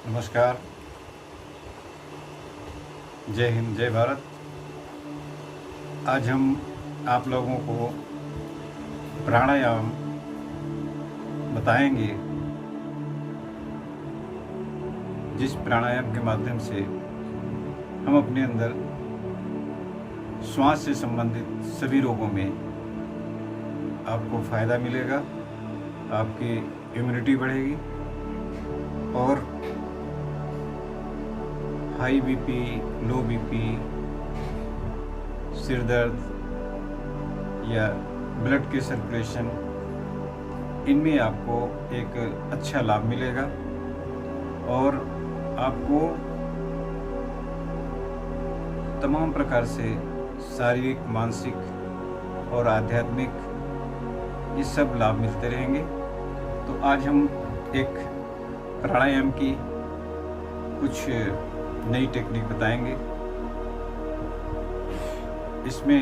नमस्कार। जय हिंद, जय भारत। आज हम आप लोगों को प्राणायाम बताएंगे, जिस प्राणायाम के माध्यम से हम अपने अंदर श्वास से संबंधित सभी रोगों में आपको फ़ायदा मिलेगा, आपकी इम्यूनिटी बढ़ेगी और हाई बीपी, लो बीपी, सिर दर्द या ब्लड के सर्कुलेशन, इनमें आपको एक अच्छा लाभ मिलेगा और आपको तमाम प्रकार से शारीरिक, मानसिक और आध्यात्मिक ये सब लाभ मिलते रहेंगे। तो आज हम एक प्राणायाम की कुछ नई टेक्निक बताएंगे। इसमें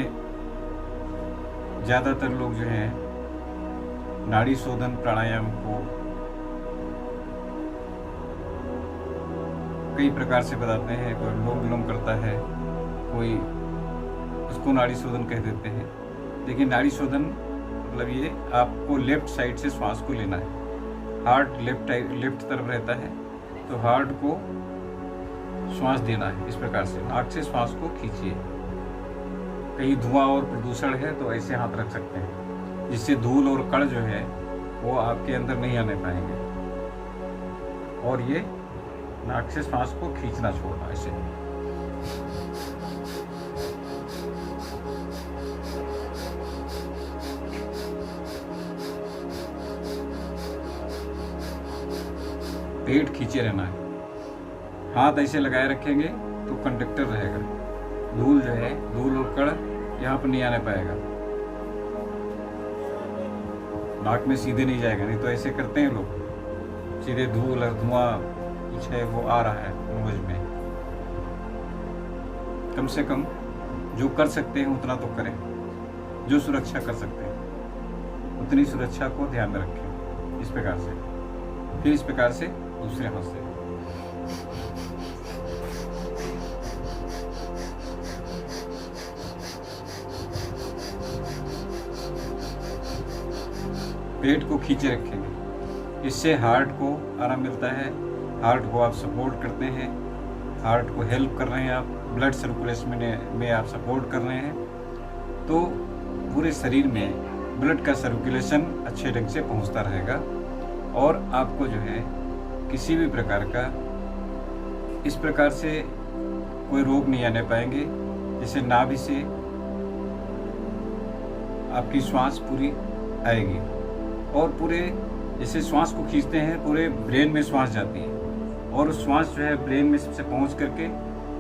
ज़्यादातर लोग जो हैं नाड़ी शोधन प्राणायाम को कई प्रकार से बताते हैं। कोई अनुलोम विलोम करता है, कोई उसको नाड़ी शोधन कह देते हैं। लेकिन नाड़ी शोधन मतलब ये आपको लेफ्ट साइड से श्वास को लेना है। हार्ट लेफ्ट तरफ रहता है, तो हार्ट को श्वास देना है। इस प्रकार से नाक से श्वास को खींचिए। कहीं धुआं और प्रदूषण है तो ऐसे हाथ रख सकते हैं, जिससे धूल और कण जो है वो आपके अंदर नहीं आने पाएंगे। और ये नाक से श्वास को खींचना छोड़ना ऐसे। पेट खींचे रहना है। हाथ ऐसे लगाए रखेंगे तो कंडक्टर रहेगा। धूल जो है, धूल और कण यहाँ पर नहीं आने पाएगा, नाक में सीधे नहीं जाएगा। नहीं तो ऐसे करते हैं लोग, सीधे धूल और धुआं कुछ है वो आ रहा है मगज में। कम से कम जो कर सकते हैं उतना तो करें, जो सुरक्षा कर सकते हैं उतनी सुरक्षा को ध्यान में रखें। इस प्रकार से, फिर इस प्रकार से दूसरे हाथ से। पेट को खींचे रखेंगे। इससे हार्ट को आराम मिलता है। हार्ट को आप सपोर्ट करते हैं, हार्ट को हेल्प कर रहे हैं आप, ब्लड सर्कुलेशन में आप सपोर्ट कर रहे हैं। तो पूरे शरीर में ब्लड का सर्कुलेशन अच्छे ढंग से पहुंचता रहेगा और आपको जो है किसी भी प्रकार का इस प्रकार से कोई रोग नहीं आने पाएंगे। जैसे नाभि से आपकी श्वास पूरी आएगी और पूरे जैसे श्वास को खींचते हैं पूरे ब्रेन में श्वास जाती है और उस श्वास जो है ब्रेन में सबसे पहुंच करके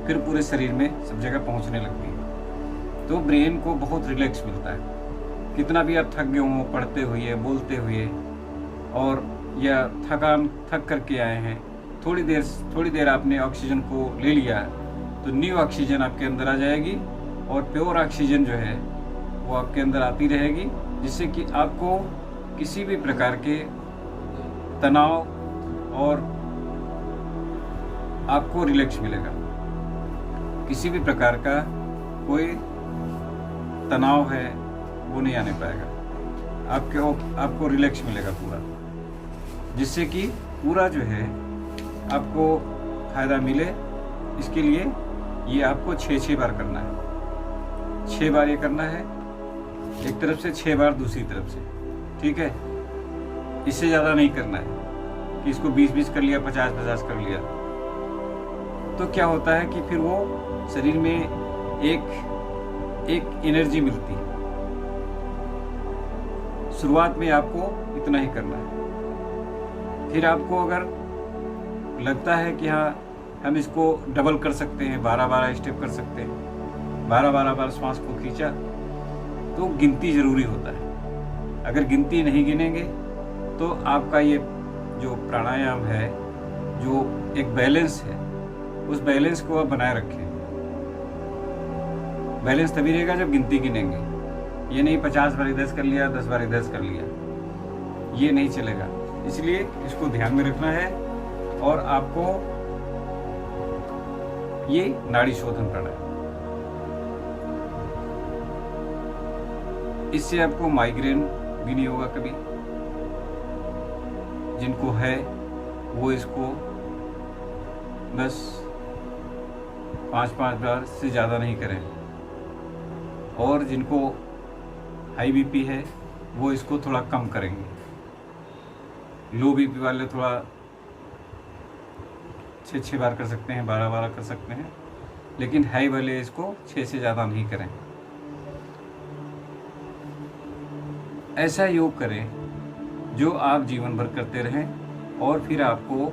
फिर पूरे शरीर में सब जगह पहुंचने लगती है। तो ब्रेन को बहुत रिलैक्स मिलता है। कितना भी आप थक गए हों पढ़ते हुए, बोलते हुए, और या थक करके आए हैं, थोड़ी देर आपने ऑक्सीजन को ले लिया तो न्यू ऑक्सीजन आपके अंदर आ जाएगी और प्योर ऑक्सीजन जो है वो आपके अंदर आती रहेगी, जिससे कि आपको किसी भी प्रकार के तनाव और आपको रिलैक्स मिलेगा। किसी भी प्रकार का कोई तनाव है वो नहीं आने पाएगा। आपको रिलैक्स मिलेगा पूरा, जिससे कि पूरा जो है आपको फायदा मिले। इसके लिए ये आपको 6 बार करना है। 6 बार ये करना है एक तरफ से, 6 बार दूसरी तरफ से, ठीक है। इससे ज़्यादा नहीं करना है कि इसको 20-20 कर लिया, 50-50 कर लिया। तो क्या होता है कि फिर वो शरीर में एक एनर्जी मिलती है। शुरुआत में आपको इतना ही करना है। फिर आपको अगर लगता है कि हाँ हम इसको डबल कर सकते हैं, 12-12 स्टेप कर सकते हैं, 12-12 बार श्वास को खींचा, तो गिनती जरूरी होता है। अगर गिनती नहीं गिनेंगे तो आपका ये जो प्राणायाम है, जो एक बैलेंस है, उस बैलेंस को आप बनाए रखें। बैलेंस तभी रहेगा जब गिनती गिनेंगे। ये नहीं 50 बार इधर कर लिया, 10 बार इधर कर लिया, ये नहीं चलेगा। इसलिए इसको ध्यान में रखना है और आपको ये नाड़ी शोधन प्राणायाम, इससे आपको माइग्रेन भी नहीं होगा कभी। जिनको है वो इसको बस 5-5 बार से ज़्यादा नहीं करें, और जिनको हाई बीपी है वो इसको थोड़ा कम करेंगे। लो बीपी वाले थोड़ा 6 बार कर सकते हैं, 12 कर सकते हैं, लेकिन हाई वाले इसको 6 से ज़्यादा नहीं करें। ऐसा योग करें जो आप जीवन भर करते रहें, और फिर आपको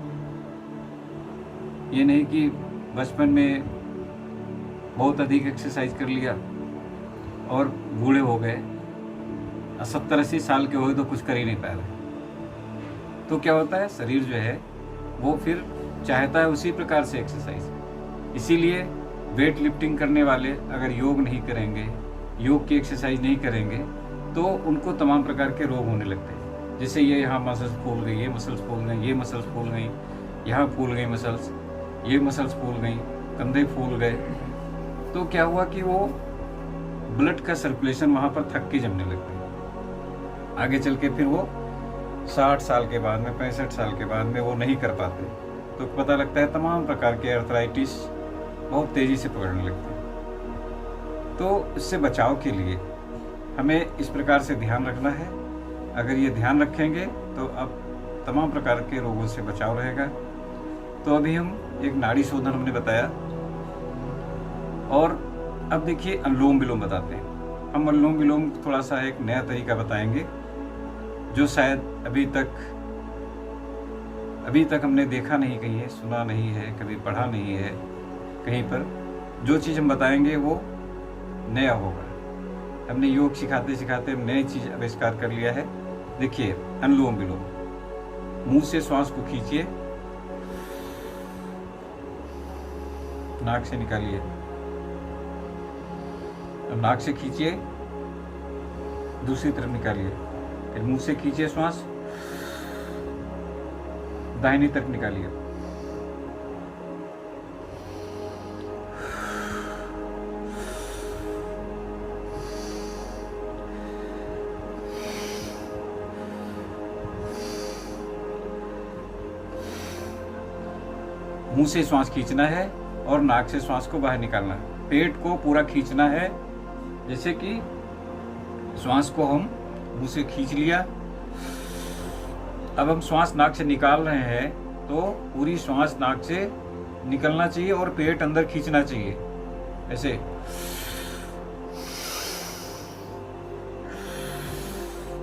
ये नहीं कि बचपन में बहुत अधिक एक्सरसाइज कर लिया और बूढ़े हो गए, 70-80 साल के हो तो कुछ कर ही नहीं पा रहे। तो क्या होता है, शरीर जो है वो फिर चाहता है उसी प्रकार से एक्सरसाइज। इसीलिए वेट लिफ्टिंग करने वाले अगर योग नहीं करेंगे, योग की एक्सरसाइज नहीं करेंगे, तो उनको तमाम प्रकार के रोग होने लगते हैं। जैसे ये यहाँ मसल्स फूल गई, ये मसल्स फूल गई, ये मसल्स फूल गई, यहाँ फूल गई मसल्स, ये मसल्स फूल गई, कंधे फूल गए। तो क्या हुआ कि वो ब्लड का सर्कुलेशन वहाँ पर थक के जमने लगते हैं। आगे चल के फिर वो 60 साल के बाद में, 65 साल के बाद में वो नहीं कर पाते, तो पता लगता है तमाम प्रकार के आर्थराइटिस बहुत तेज़ी से पकड़ने लगते हैं। तो इससे बचाव के लिए हमें इस प्रकार से ध्यान रखना है। अगर ये ध्यान रखेंगे तो अब तमाम प्रकार के रोगों से बचाव रहेगा। तो अभी हम एक नाड़ी शोधन हमने बताया, और अब देखिए अनुलोम विलोम बताते हैं। हम अनुलोम विलोम थोड़ा सा एक नया तरीका बताएंगे, जो शायद अभी तक हमने देखा नहीं कहीं है, सुना नहीं है, कभी पढ़ा नहीं है कहीं पर। जो चीज़ हम बताएंगे वो नया होगा। हमने योग सिखाते सिखाते नई चीज़ आविष्कार कर लिया है। देखिए अनुलोम विलोम, मुंह से श्वास को खींचिए, नाक से निकालिए, अब नाक से खींचिए, दूसरी तरफ निकालिए, फिर मुंह से खींचिए श्वास, दाहिनी तरफ निकालिए, मुंह से श्वास खींचना है और नाक से श्वास को बाहर निकालना है। पेट को पूरा खींचना है, जैसे कि श्वास को हम मुंह से खींच लिया, अब हम श्वास नाक से निकाल रहे हैं, तो पूरी श्वास नाक से निकलना चाहिए और पेट अंदर खींचना चाहिए। ऐसे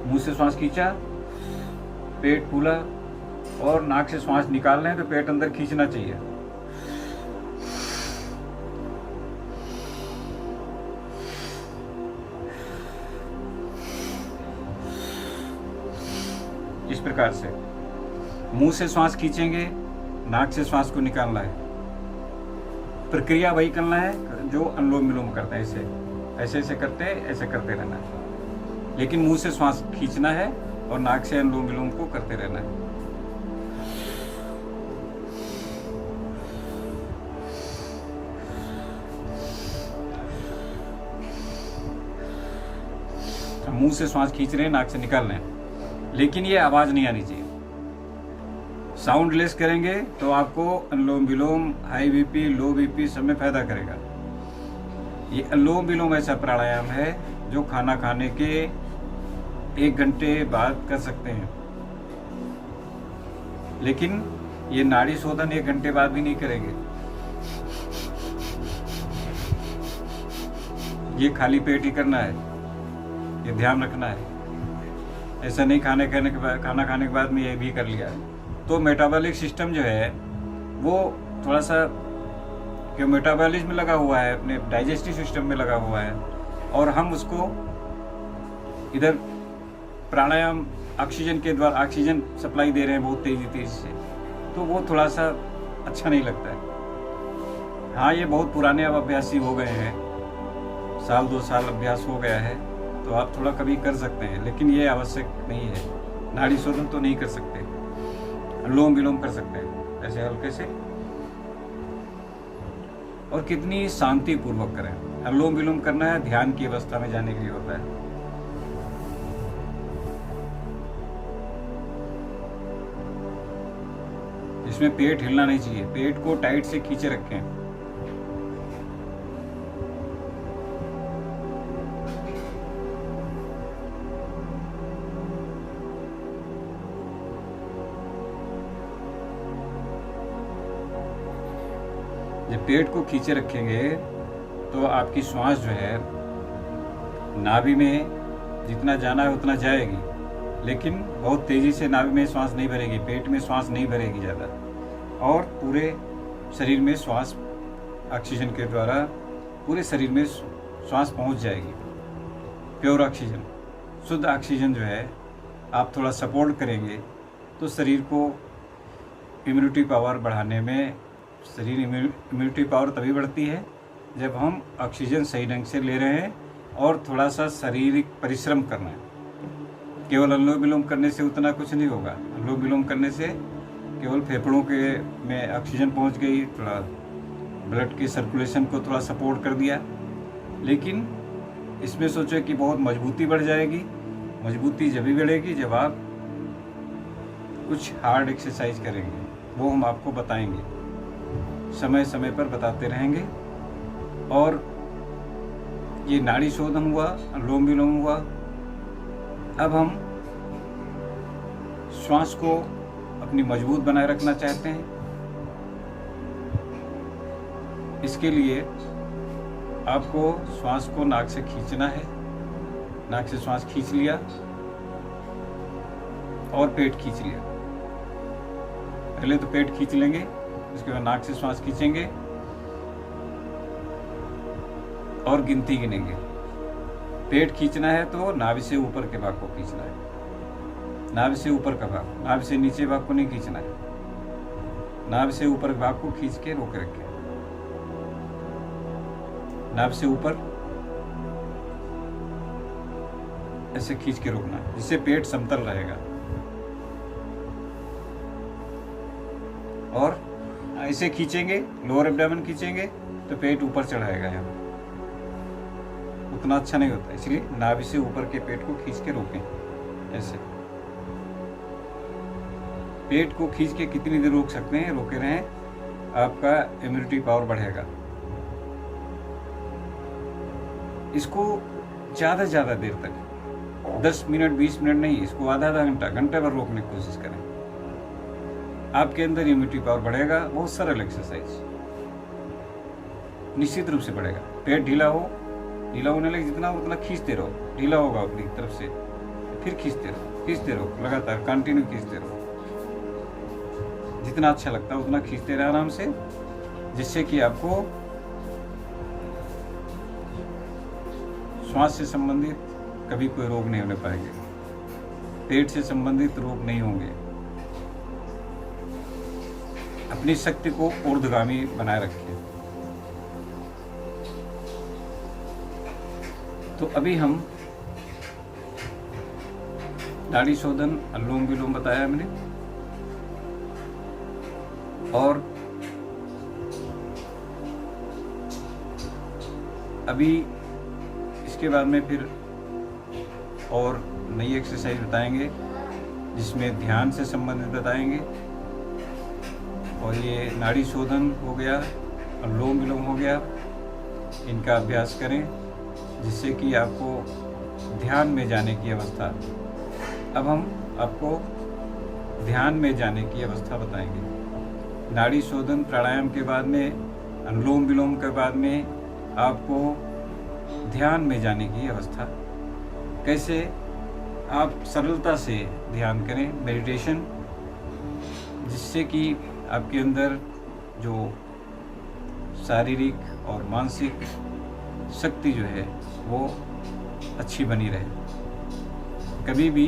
मुंह से श्वास खींचा, पेट फूला, और नाक से श्वास निकाल रहे हैं तो पेट अंदर खींचना चाहिए। इस प्रकार से मुंह से श्वास खींचेंगे, नाक से श्वास को निकालना है। प्रक्रिया वही करना है जो अनुलोम विलोम करते हैं। ऐसे ऐसे करते रहना है, लेकिन मुंह से श्वास खींचना है और नाक से अनुलोम विलोम को करते रहना है। मुंह से श्वास खींच रहे हैं, नाक से निकाल रहे हैं, लेकिन ये आवाज नहीं आनी चाहिए। साउंड लेस करेंगे तो आपको अनुलोम विलोम हाई बीपी, लो बीपी सब में फायदा करेगा। ये अनुलोम विलोम ऐसा प्राणायाम है जो खाना खाने के 1 घंटे बाद कर सकते हैं, लेकिन ये नाड़ी शोधन 1 घंटे बाद भी नहीं करेंगे। ये खाली पेट ही करना है, ये ध्यान रखना है। ऐसा नहीं खाना खाने के बाद में ये भी कर लिया, तो मेटाबॉलिक सिस्टम जो है वो थोड़ा सा क्यों मेटाबॉलिज्म में लगा हुआ है, अपने डाइजेस्टिव सिस्टम में लगा हुआ है, और हम उसको इधर प्राणायाम ऑक्सीजन के द्वारा ऑक्सीजन सप्लाई दे रहे हैं बहुत तेज़ी से, तो वो थोड़ा सा अच्छा नहीं लगता है। हाँ, ये बहुत पुराने अब अभ्यासी हो गए हैं, 1-2 साल अभ्यास हो गया है, तो आप थोड़ा कभी कर सकते हैं, लेकिन ये आवश्यक नहीं है। नाड़ी शोधन तो नहीं कर सकते, अनुलोम विलोम कर सकते हैं। हल्के से हल्के से, और कितनी शांति पूर्वक करें। अनुलोम विलोम करना है, ध्यान की अवस्था में जाने के लिए होता है। इसमें पेट हिलना नहीं चाहिए, पेट को टाइट से खींचे रखें। जब पेट को खींचे रखेंगे तो आपकी श्वास जो है नाभि में जितना जाना है उतना जाएगी, लेकिन बहुत तेजी से नाभि में श्वास नहीं भरेगी, पेट में श्वास नहीं भरेगी ज़्यादा, और पूरे शरीर में श्वास ऑक्सीजन के द्वारा पूरे शरीर में श्वास पहुंच जाएगी। प्योर ऑक्सीजन, शुद्ध ऑक्सीजन जो है आप थोड़ा सपोर्ट करेंगे तो शरीर को इम्यूनिटी पावर बढ़ाने में, शरीर इम्यूनिटी पावर तभी बढ़ती है जब हम ऑक्सीजन सही ढंग से ले रहे हैं और थोड़ा सा शारीरिक परिश्रम करना है। केवल अनुलोम विलोम करने से उतना कुछ नहीं होगा। अनुलोम विलोम करने से केवल फेफड़ों के में ऑक्सीजन पहुंच गई, थोड़ा ब्लड के सर्कुलेशन को थोड़ा सपोर्ट कर दिया, लेकिन इसमें सोचो कि बहुत मजबूती बढ़ जाएगी। मजबूती जब भी बढ़ेगी जब आप कुछ हार्ड एक्सरसाइज करेंगे, वो हम आपको बताएंगे, समय समय पर बताते रहेंगे। और ये नाड़ी शोधन हुआ, अनुलोम विलोम हुआ। अब हम श्वास को अपनी मजबूत बनाए रखना चाहते हैं। इसके लिए आपको श्वास को नाक से खींचना है। नाक से श्वास खींच लिया और पेट खींच लिया। पहले तो पेट खींच लेंगे, उसके बाद नाक से श्वास खींचेंगे और गिनती गिनेंगे। पेट खींचना है तो नाभि से ऊपर के भाग को खींचना है, नाभि से ऊपर का भाग, नाभि से नीचे भाग को नहीं खींचना है। नाभि से ऊपर के भाग को खींच के रोके रखें। नाभि से ऊपर ऐसे खींच के रोकना है, जिससे पेट समतल रहेगा। और ऐसे खींचेंगे, लोअर एब्डोमेन खींचेंगे तो पेट ऊपर चढ़ाएगा, यहाँ उतना अच्छा नहीं होता। इसलिए नाभि से ऊपर के पेट को खींच के रोकें। ऐसे पेट को खींच के कितनी देर रोक सकते हैं, रोके रहें, आपका इम्यूनिटी पावर बढ़ेगा। इसको ज़्यादा से ज़्यादा देर तक 10 मिनट 20 मिनट नहीं, इसको आधा घंटा, घंटे भर रोकने की कोशिश करें। आपके अंदर इम्यूनिटी पावर बढ़ेगा। बहुत सरल एक्सरसाइज, निश्चित रूप से बढ़ेगा। पेट ढीला होने लगे जितना उतना खींचते रहो, ढीला होगा अपनी तरफ से, फिर खींचते रहो लगातार, कंटिन्यू खींचते रहो। जितना अच्छा लगता है उतना खींचते रहो आराम से, जिससे कि आपको श्वास से संबंधित कभी कोई रोग नहीं होने पाएंगे, पेट से संबंधित रोग नहीं होंगे। अपनी शक्ति को ऊर्ध्वगामी बनाए रखें। तो अभी हम नाड़ी शोधन, अनुलोम विलोम बताया मैंने, और अभी इसके बाद में फिर और नई एक्सरसाइज बताएंगे, जिसमें ध्यान से संबंधित बताएंगे। और ये नाड़ी शोधन हो गया, अनुलोम विलोम हो गया, इनका अभ्यास करें, जिससे कि आपको ध्यान में जाने की अवस्था। अब हम आपको ध्यान में जाने की अवस्था बताएंगे। नाड़ी शोधन प्राणायाम के बाद में, अनुलोम विलोम के बाद में आपको ध्यान में जाने की अवस्था। कैसे आप सरलता से ध्यान करें, मेडिटेशन, जिससे कि आपके अंदर जो शारीरिक और मानसिक शक्ति जो है वो अच्छी बनी रहे। कभी भी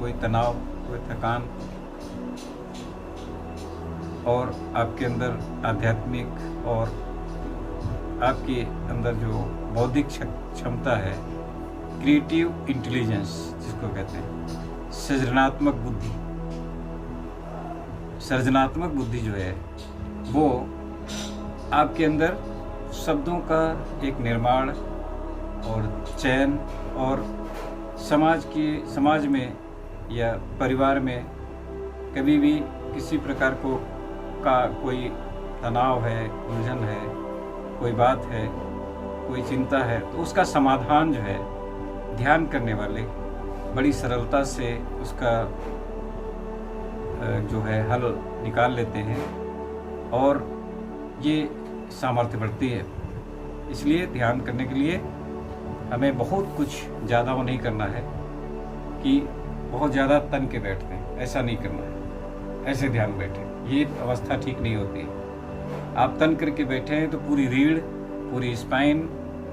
कोई तनाव, कोई थकान, और आपके अंदर आध्यात्मिक और आपके अंदर जो बौद्धिक क्षमता है, क्रिएटिव इंटेलिजेंस जिसको कहते हैं, सृजनात्मक बुद्धि, सृजनात्मक बुद्धि जो है वो आपके अंदर शब्दों का एक निर्माण और चयन और समाज में या परिवार में कभी भी किसी प्रकार का कोई तनाव है, उलझन है, कोई बात है, कोई चिंता है, तो उसका समाधान जो है ध्यान करने वाले बड़ी सरलता से उसका जो है हल निकाल लेते हैं और ये सामर्थ्य बढ़ती है। इसलिए ध्यान करने के लिए हमें बहुत कुछ ज़्यादा वो नहीं करना है कि बहुत ज़्यादा तन के बैठते हैं, ऐसा नहीं करना है। ऐसे ध्यान बैठे, ये अवस्था ठीक नहीं होती। आप तन करके बैठे हैं तो पूरी रीढ़, पूरी स्पाइन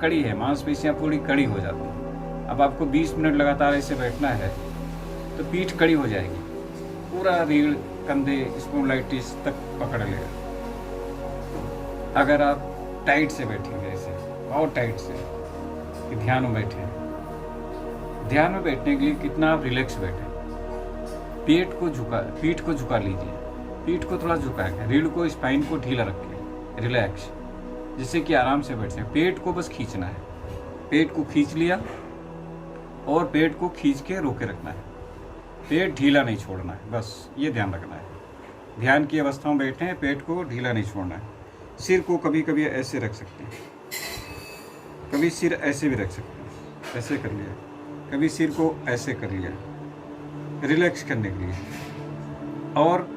कड़ी है, मांसपेशियाँ पूरी कड़ी हो जाती हैं। अब आपको 20 मिनट लगातार ऐसे बैठना है तो पीठ कड़ी हो जाएगी, पूरा रीढ़, कंधे, स्पॉन्डिलाइटिस तक पकड़ लेगा। अगर आप टाइट से बैठेंगे, ऐसे और टाइट से कि ध्यान में बैठे, ध्यान में बैठने के लिए कितना आप रिलैक्स बैठे, पीठ को झुका लीजिए, पीठ को थोड़ा झुकाएंगे, रीढ़ को, स्पाइन को ढीला रखें, रिलैक्स, जिससे कि आराम से बैठ सकें। पेट को बस खींचना है, पेट को खींच लिया और पेट को खींच के रोके रखना है, पेट ढीला नहीं छोड़ना है, बस ये ध्यान रखना है। ध्यान की अवस्था में बैठे हैं, पेट को ढीला नहीं छोड़ना है। सिर को कभी कभी ऐसे रख सकते हैं, कभी सिर ऐसे भी रख सकते हैं, ऐसे कर लिया, कभी सिर को ऐसे कर लिया, रिलैक्स करने के लिए। और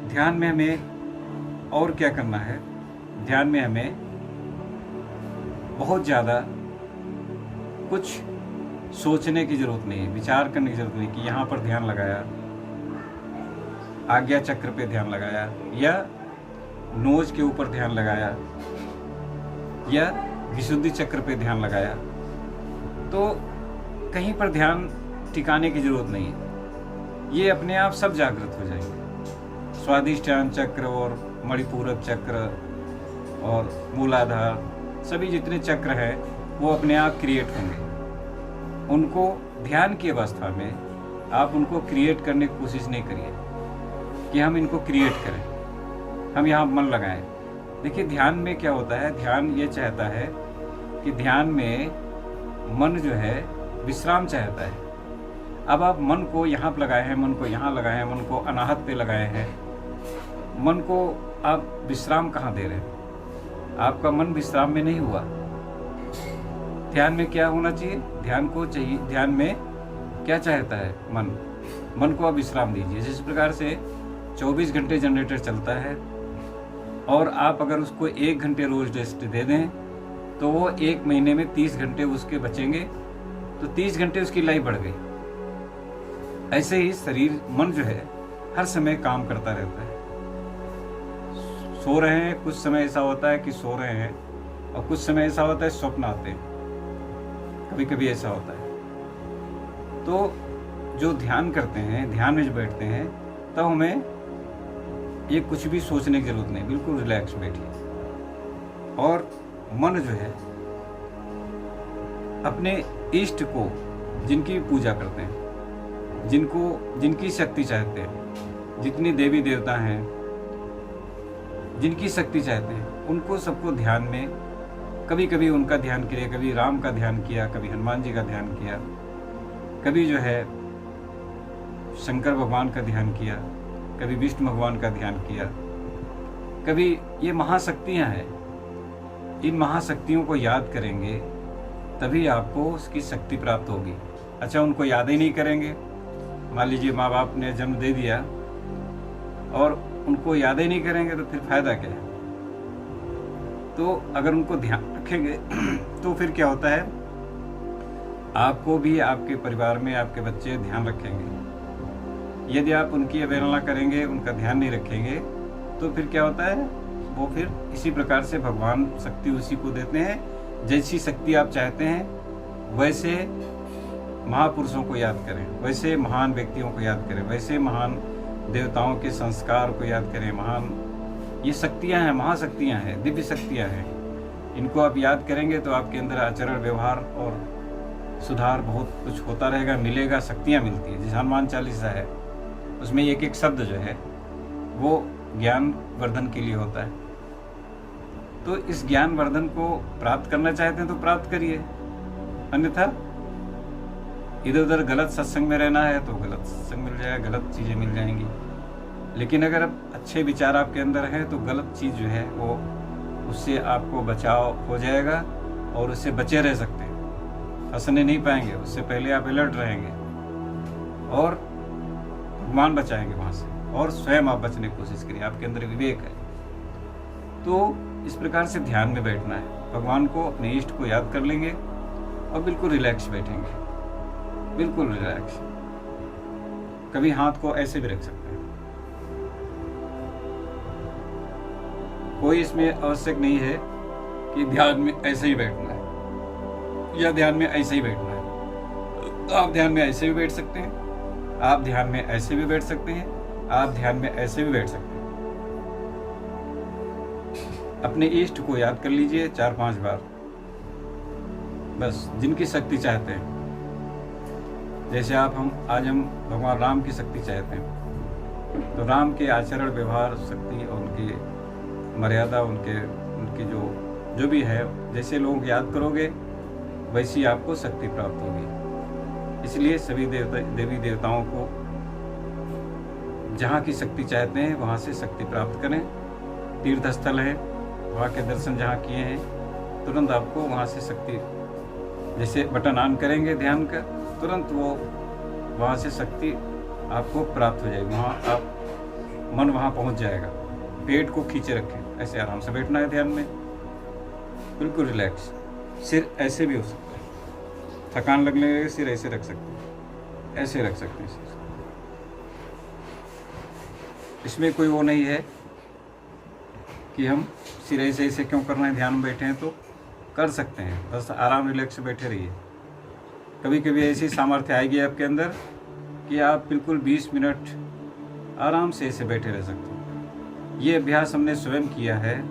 ध्यान में हमें और क्या करना है, ध्यान में हमें बहुत ज़्यादा कुछ सोचने की ज़रूरत नहीं है, विचार करने की ज़रूरत नहीं कि यहाँ पर ध्यान लगाया, आज्ञा चक्र पे ध्यान लगाया, या नोज के ऊपर ध्यान लगाया, या विशुद्धि चक्र पे ध्यान लगाया, तो कहीं पर ध्यान टिकाने की ज़रूरत नहीं है। ये अपने आप सब जागृत हो जाएंगे। स्वादिष्ठान चक्र और मणिपूरक चक्र और मूलाधार, सभी जितने चक्र हैं वो अपने आप क्रिएट होंगे। उनको ध्यान की अवस्था में आप उनको क्रिएट करने की कोशिश नहीं करिए कि हम इनको क्रिएट करें, हम यहाँ मन लगाएं। देखिए ध्यान में क्या होता है, ध्यान ये चाहता है कि ध्यान में मन जो है विश्राम चाहता है। अब आप मन को यहाँ पर लगाए हैं, मन को यहाँ लगाए हैं, मन को अनाहत पे लगाए हैं, मन को आप विश्राम कहाँ दे रहे हैं? आपका मन विश्राम में नहीं हुआ। ध्यान में क्या होना चाहिए? ध्यान में क्या चाहता है मन को आप विश्राम दीजिए। जिस प्रकार से 24 घंटे जनरेटर चलता है और आप अगर उसको 1 घंटे रोज रेस्ट दे दें तो वो 1 महीने में 30 घंटे उसके बचेंगे, तो 30 घंटे उसकी लाइफ बढ़ गई। ऐसे ही शरीर, मन जो है हर समय काम करता रहता है। सो रहे हैं, कुछ समय ऐसा होता है कि सो रहे हैं, और कुछ समय ऐसा होता है स्वप्न आते हैं, कभी कभी ऐसा होता है। तो जो ध्यान करते हैं, ध्यान में जो बैठते हैं, तब हमें ये कुछ भी सोचने की जरूरत नहीं, बिल्कुल रिलैक्स बैठिए। और मन जो है अपने इष्ट को, जिनकी पूजा करते हैं, जिनकी शक्ति चाहते हैं, जितनी देवी देवता हैं जिनकी शक्ति चाहते हैं, उनको सबको ध्यान में, कभी कभी उनका ध्यान किया, कभी राम का ध्यान किया, कभी हनुमान जी का ध्यान किया, कभी जो है शंकर भगवान का ध्यान किया, कभी विष्णु भगवान का ध्यान किया, कभी ये महाशक्तियाँ हैं, इन महाशक्तियों को याद करेंगे तभी आपको उसकी शक्ति प्राप्त होगी। अच्छा, उनको याद ही नहीं करेंगे, मान लीजिए माँ बाप ने जन्म दे दिया और उनको याद ही नहीं करेंगे तो फिर फायदा क्या है? तो अगर उनको ध्यान रखेंगे तो फिर क्या होता है, आपको भी, आपके परिवार में आपके बच्चे ध्यान रखेंगे। यदि आप उनकी अवहेलना करेंगे, उनका ध्यान नहीं रखेंगे, तो फिर क्या होता है, वो फिर इसी प्रकार से भगवान शक्ति उसी को देते हैं। जैसी शक्ति आप चाहते हैं वैसे महापुरुषों को याद करें, वैसे महान व्यक्तियों को याद करें, वैसे महान देवताओं के संस्कार को याद करें। महान ये शक्तियाँ हैं, महाशक्तियाँ हैं, दिव्य शक्तियाँ हैं। इनको आप याद करेंगे तो आपके अंदर आचरण, व्यवहार और सुधार बहुत कुछ होता रहेगा, मिलेगा, शक्तियाँ मिलती है। जैसे हनुमान चालीसा है, उसमें एक एक शब्द जो है वो ज्ञान वर्धन के लिए होता है। तो इस ज्ञान वर्धन को प्राप्त करना चाहते हैं तो प्राप्त करिए, अन्यथा इधर उधर गलत सत्संग में रहना है तो गलत सत्संग मिल जाएगा, गलत चीज़ें मिल जाएंगी। लेकिन अगर अच्छे विचार आपके अंदर हैं तो गलत चीज़ जो है वो उससे आपको बचाव हो जाएगा और उससे बचे रह सकते हैं, फंसने नहीं पाएंगे। उससे पहले आप अलर्ट रहेंगे और भगवान बचाएंगे वहाँ से, और स्वयं आप बचने की कोशिश करिए। आपके अंदर विवेक है तो इस प्रकार से ध्यान में बैठना है। भगवान को, अपने इष्ट को याद कर लेंगे और बिल्कुल रिलैक्स बैठेंगे, बिल्कुल रिलैक्स। कभी हाथ को ऐसे भी रख सकते हैं, कोई इसमें आवश्यक नहीं है कि ध्यान में ऐसे ही बैठना है या ध्यान में ऐसे ही बैठना है। आप ध्यान में ऐसे भी बैठ सकते हैं, आप ध्यान में ऐसे भी बैठ सकते हैं, आप ध्यान में ऐसे भी बैठ सकते हैं। अपने इष्ट को याद कर लीजिए 4-5 बार, बस जिनकी शक्ति चाहते हैं। जैसे आज हम भगवान राम की शक्ति चाहते हैं तो राम के आचरण, व्यवहार, शक्ति और उनकी मर्यादा, उनकी जो भी है, जैसे लोग याद करोगे वैसी आपको शक्ति प्राप्त होगी। इसलिए सभी देवी देवताओं को जहाँ की शक्ति चाहते हैं वहाँ से शक्ति प्राप्त करें। तीर्थ स्थल है, वहाँ के दर्शन जहाँ किए हैं, तुरंत आपको वहाँ से शक्ति, जैसे बटन ऑन करेंगे ध्यान का, तुरंत वो वहाँ से शक्ति आपको प्राप्त हो जाएगी। वहाँ आप मन वहाँ पहुँच जाएगा। पेट को खींचे रखें, ऐसे आराम से बैठना है ध्यान में, बिल्कुल रिलैक्स। सिर ऐसे भी हो सकता है, थकान लगने लगे सिर ऐसे रख सकते हैं, ऐसे रख सकते हैं सिर। इसमें कोई वो नहीं है कि हम सिर ऐसे क्यों करना है, ध्यान में बैठे हैं तो कर सकते हैं, बस आराम रिलैक्स से बैठे रहिए। कभी कभी ऐसी सामर्थ्य आएगी आपके अंदर कि आप बिल्कुल 20 मिनट आराम से ऐसे बैठे रह सकते हैं। ये अभ्यास हमने स्वयं किया है,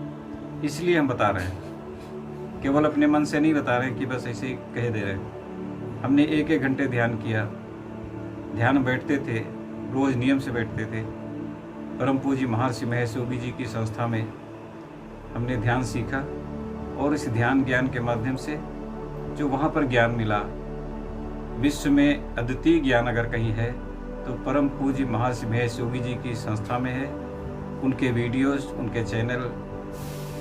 इसलिए हम बता रहे हैं, केवल अपने मन से नहीं बता रहे हैं कि बस ऐसे ही कह दे रहे हैं। हमने 1-1 घंटे ध्यान किया, ध्यान बैठते थे, रोज़ नियम से बैठते थे। परम पूज्य महर्षि महेश योगी जी की संस्था में हमने ध्यान सीखा और इस ध्यान ज्ञान के माध्यम से जो वहाँ पर ज्ञान मिला, विश्व में अद्वितीय ज्ञान अगर कहीं है तो परम पूज्य महर्षि महेश योगी जी की संस्था में है। उनके वीडियोस, उनके चैनल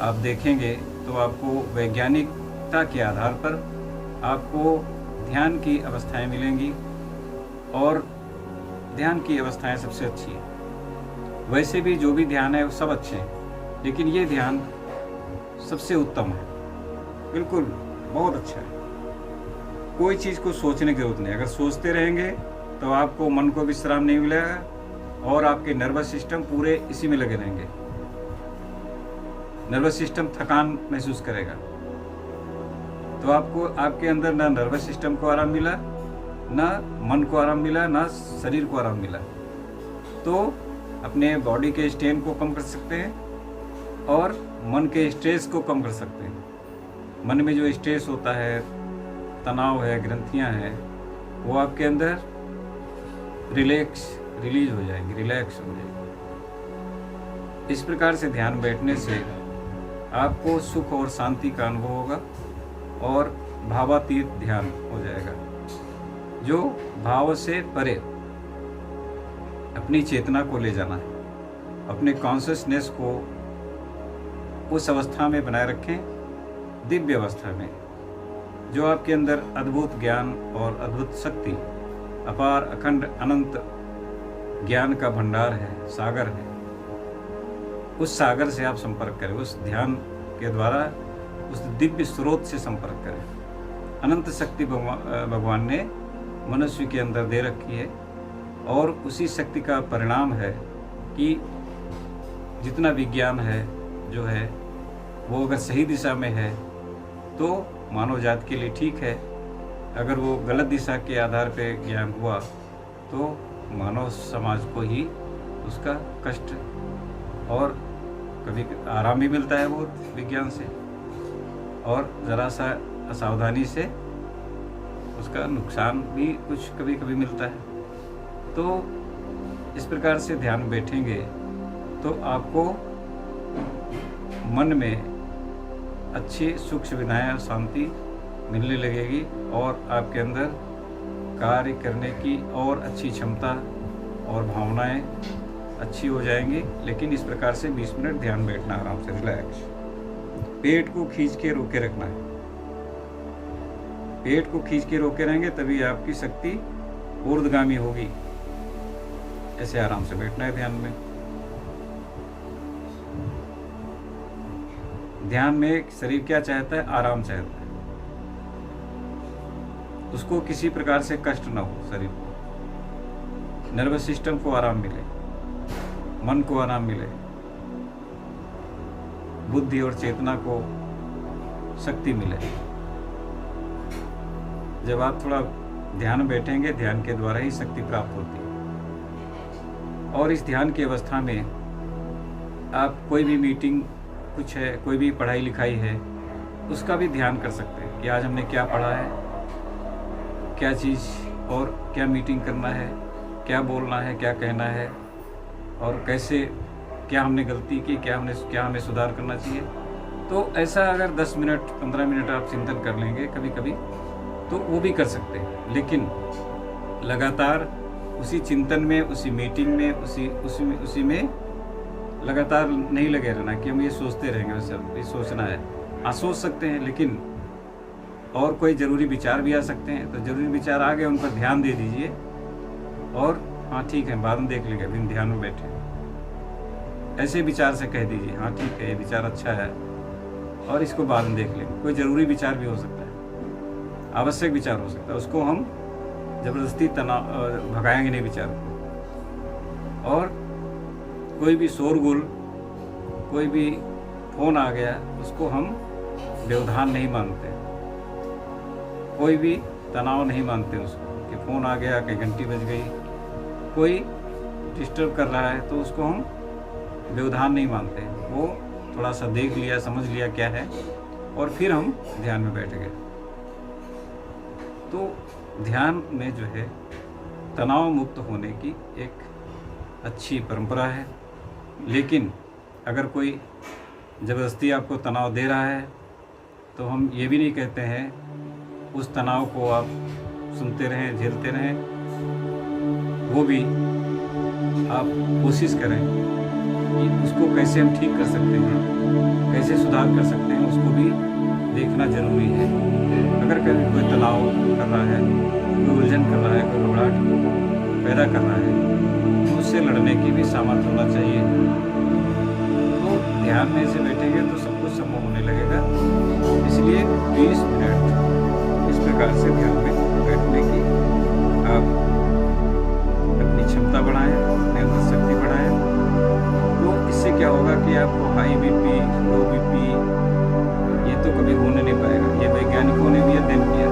आप देखेंगे तो आपको वैज्ञानिकता के आधार पर आपको ध्यान की अवस्थाएं मिलेंगी और ध्यान की अवस्थाएं सबसे अच्छी है। वैसे भी जो भी ध्यान है वो सब अच्छे हैं, लेकिन ये ध्यान सबसे उत्तम है, बिल्कुल बहुत अच्छा है। कोई चीज़ को सोचने की जरूरत नहीं। अगर सोचते रहेंगे तो आपको मन को विश्राम नहीं मिलेगा और आपके नर्वस सिस्टम पूरे इसी में लगे रहेंगे। नर्वस सिस्टम थकान महसूस करेगा तो आपको, आपके अंदर ना नर्वस सिस्टम को आराम मिला, ना मन को आराम मिला, ना शरीर को आराम मिला। तो अपने बॉडी के स्ट्रेन को कम कर सकते हैं और मन के स्ट्रेस को कम कर सकते हैं। मन में जो स्ट्रेस होता है, तनाव है, ग्रंथियां हैं, वो आपके अंदर रिलीज हो जाएंगी, रिलैक्स हो जाएगी। इस प्रकार से ध्यान बैठने से आपको सुख और शांति का अनुभव होगा और भावातीत ध्यान हो जाएगा, जो भाव से परे अपनी चेतना को ले जाना है। अपने कॉन्शियसनेस को उस अवस्था में बनाए रखें, दिव्य अवस्था में, जो आपके अंदर अद्भुत ज्ञान और अद्भुत शक्ति, अपार अखंड अनंत ज्ञान का भंडार है, सागर है। उस सागर से आप संपर्क करें, उस ध्यान के द्वारा उस दिव्य स्रोत से संपर्क करें। अनंत शक्ति भगवान ने मनुष्य के अंदर दे रखी है और उसी शक्ति का परिणाम है कि जितना विज्ञान है जो है वो अगर सही दिशा में है तो मानव जाति के लिए ठीक है। अगर वो गलत दिशा के आधार पे ज्ञान हुआ तो मानव समाज को ही उसका कष्ट और कभी आराम भी मिलता है वो विज्ञान से, और ज़रा सा असावधानी से उसका नुकसान भी कुछ कभी कभी मिलता है। तो इस प्रकार से ध्यान बैठेंगे तो आपको मन में अच्छी सुख सुविधाएं और शांति मिलने लगेगी और आपके अंदर कार्य करने की और अच्छी क्षमता और भावनाएं अच्छी हो जाएंगी। लेकिन इस प्रकार से 20 मिनट ध्यान बैठना आराम से, रिलैक्स। पेट को खींच के रोके रखना है। पेट को खींच के रोके रहेंगे तभी आपकी शक्ति ऊर्ध्वगामी होगी। ऐसे आराम से बैठना है ध्यान में। ध्यान में शरीर क्या चाहता है? आराम चाहता है। उसको किसी प्रकार से कष्ट ना हो, शरीर को, नर्वस सिस्टम को आराम मिले, मन को आराम मिले, बुद्धि और चेतना को शक्ति मिले। जब आप थोड़ा ध्यान में बैठेंगे, ध्यान के द्वारा ही शक्ति प्राप्त होती है। और इस ध्यान की अवस्था में आप कोई भी मीटिंग कुछ है, कोई भी पढ़ाई लिखाई है, उसका भी ध्यान कर सकते हैं कि आज हमने क्या पढ़ा है, क्या चीज़ और क्या मीटिंग करना है, क्या बोलना है, क्या कहना है और कैसे, क्या हमने गलती की, क्या हमें सुधार करना चाहिए। तो ऐसा अगर 10 मिनट 15 मिनट आप चिंतन कर लेंगे कभी कभी, तो वो भी कर सकते हैं। लेकिन लगातार उसी चिंतन में, उसी मीटिंग में, उसी में लगातार नहीं लगे रहना कि हम ये सोचते रहेंगे, वैसे ये सोचना है। हाँ, सोच सकते हैं, लेकिन और कोई ज़रूरी विचार भी आ सकते हैं। तो ज़रूरी विचार आ गए, उन पर ध्यान दे दीजिए और हाँ ठीक है, बाद में देख लेंगे, अभी ध्यान में बैठे। ऐसे विचार से कह दीजिए, हाँ ठीक है, ये विचार अच्छा है और इसको बाद में देख लेंगे। कोई ज़रूरी विचार भी हो सकता है, आवश्यक विचार हो सकता है, उसको हम ज़बरदस्ती भगाएंगे नहीं विचार को। और कोई भी शोरगुल, कोई भी फ़ोन आ गया, उसको हम व्यवधान नहीं मानते, कोई भी तनाव नहीं मानते उसको कि फ़ोन आ गया, कहीं घंटी बज गई, कोई डिस्टर्ब कर रहा है तो उसको हम व्यवधान नहीं मानते। वो थोड़ा सा देख लिया, समझ लिया क्या है और फिर हम ध्यान में बैठ गए। तो ध्यान में जो है तनाव मुक्त होने की एक अच्छी परंपरा है। लेकिन अगर कोई ज़बरदस्ती आपको तनाव दे रहा है तो हम ये भी नहीं कहते हैं उस तनाव को आप सुनते रहें, झेलते रहें। वो भी आप कोशिश करें कि उसको कैसे हम ठीक कर सकते हैं, कैसे सुधार कर सकते हैं, उसको भी देखना जरूरी है। अगर कभी कोई तनाव कर रहा है, कोई उलझन कर रहा है, कोई घबराहट पैदा कर रहा है, तो उससे लड़ने की भी सामर्थ्य होना चाहिए। तो ध्यान में से बैठेंगे तो सब कुछ संभव होने लगेगा। इसलिए 20 मिनट इस प्रकार से ध्यान में बैठने की आप अपनी क्षमता बढ़ाएं, अपनी शक्ति बढ़ाएं। तो इससे क्या होगा कि आपको हाई बीपी, लो बीपी ये तो कभी होने नहीं पाएगा। ये वैज्ञानिकों ने भी अध्ययन किया।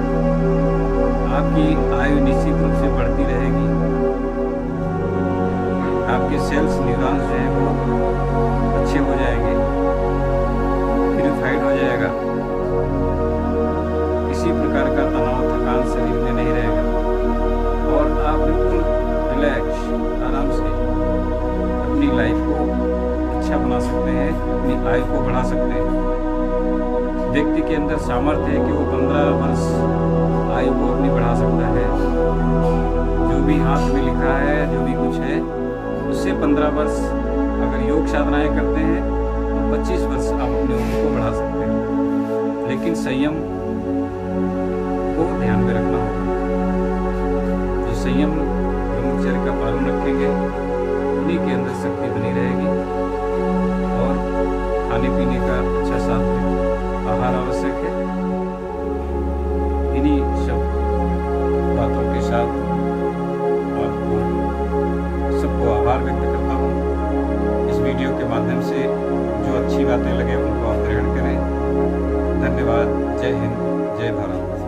आपकी आयु निश्चित रूप से बढ़ती रहेगी, आपके सेल्स, न्यूरॉन्स जो हैं वो अच्छे हो जाएंगे, प्यूरिफाइड हो जाएगा, किसी प्रकार का तनाव, थकान शरीर में नहीं रहेगा और आप बिल्कुल रिलैक्स, आराम से अपनी लाइफ को अच्छा बना सकते हैं, अपनी आयु को बढ़ा सकते हैं। व्यक्ति के अंदर सामर्थ्य है कि वो 15 वर्ष आयु को अपनी बढ़ा सकता है। जो भी हाथ में लिखा है, जो भी कुछ है, उससे 15 वर्ष अगर योग साधनाएं करते हैं तो 25 वर्ष आप अपनी उम्र को बढ़ा सकते हैं। लेकिन संयम को ध्यान में रखना होगा। जो संयम ब्रह्मचर्य का पालन रखेंगे उन्हीं के अंदर शक्ति बनी रहेगी और खाने पीने का अच्छा सात्विक आहार आवश्यक है। इन्हीं सब बातों के साथ आपको सबको आभार व्यक्त करता हूँ। इस वीडियो के माध्यम से जो अच्छी बातें लगे उनको आप ग्रहण करें। धन्यवाद। जय हिंद, जय भारत।